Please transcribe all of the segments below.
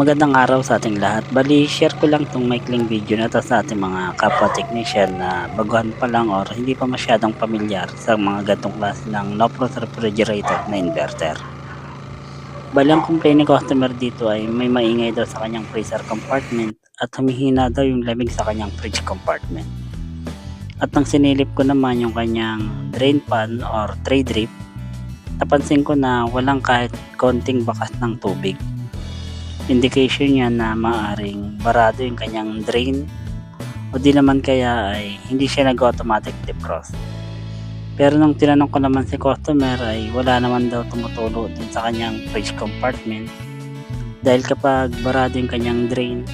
Magandang araw sa ating lahat. Bali, share ko lang itong maikling video na to sa ating mga kapwa technician na baguhan pa lang or hindi pa masyadong pamilyar sa mga gantong klase ng no-frost refrigerator na inverter. Bali, ang complaint ng customer dito ay may maingay daw sa kanyang freezer compartment at humihina daw yung lamig sa kanyang fridge compartment. At nang sinilip ko naman yung kanyang drain pan or tray drip, napansin ko na walang kahit konting bakas ng tubig. Indication niya na maaaring barado yung kanyang drain o di naman kaya ay hindi siya nag-automatic defrost. Pero nung tinanong ko naman si customer ay wala naman daw tumutulo dun sa kanyang fridge compartment dahil kapag barado yung kanyang drain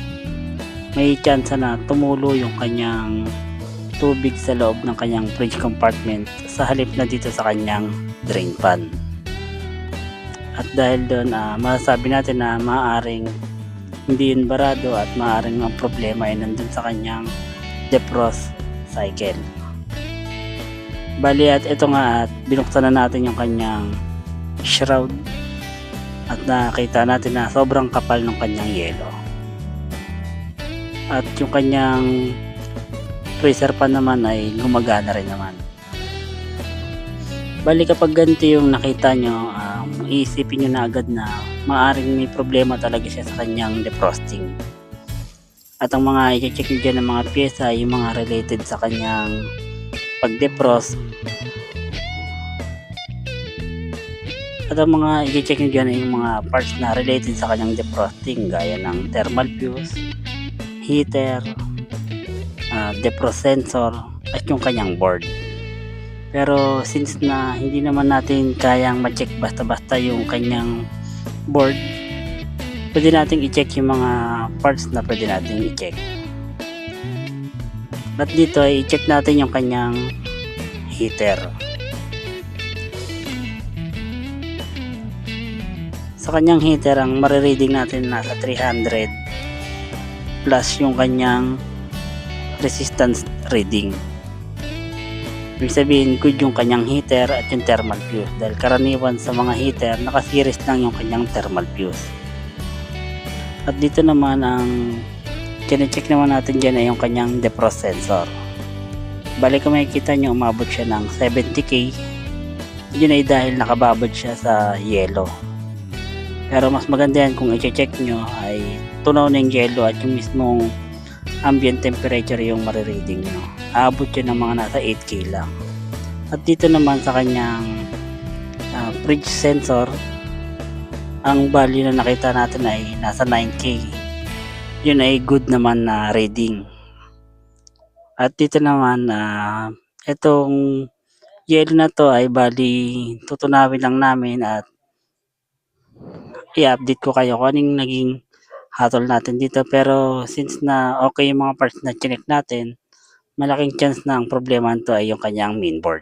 may chance na tumulo yung kanyang tubig sa loob ng kanyang fridge compartment sa halip na dito sa kanyang drain pan. At dahil doon, masasabi natin na maaaring hindi yun barado at maaaring ang problema ay nandun sa kanyang defrost cycle. Bali at ito nga at binuksan na natin yung kanyang shroud at nakita natin na sobrang kapal ng kanyang yelo. At yung kanyang freezer pa naman ay gumagana rin naman. Bali kapag ganito yung nakita nyo, iisipin nyo na agad na maaaring may problema talaga siya sa kanyang defrosting. At ang mga i-check nyo dyan ng mga pyesa, yung mga related sa kanyang pag-defrost. At ang mga i-check nyo dyan ay yung mga parts na related sa kanyang defrosting, gaya ng thermal fuse, heater, defrost sensor, at yung kanyang board. Pero since na hindi naman natin kayang ma-check basta-basta yung kanyang board, pwede nating i-check yung mga parts na pwede nating i-check. At dito ay i-check natin yung kanyang heater. Sa kanyang heater, ang marireading natin nasa 300 plus yung kanyang resistance reading. Ibig sabihin, good yung kanyang heater at yung thermal fuse dahil karaniwan sa mga heater nakasiris lang yung kanyang thermal fuse. At dito naman ang kine-check naman natin dyan ay yung kanyang defrost sensor. Bali kung makikita nyo umabot siya ng 70k, yun ay dahil nakababad siya sa yelo. Pero mas maganda yan kung i-check nyo ay tunaw na yung yelo at yung mismong ambient temperature yung marireading nyo. Aabot yun ng mga nasa 8k lang. At dito naman sa kanyang fridge sensor, ang value na nakita natin ay nasa 9k. Yun ay good naman na reading. At dito naman itong yellow na to ay bali tutunawin lang namin at i-update ko kayo kung anong naging hatol natin dito. Pero since na okay yung mga parts na chinek natin, malaking chance na ang problema nito ay yung kanyang mainboard.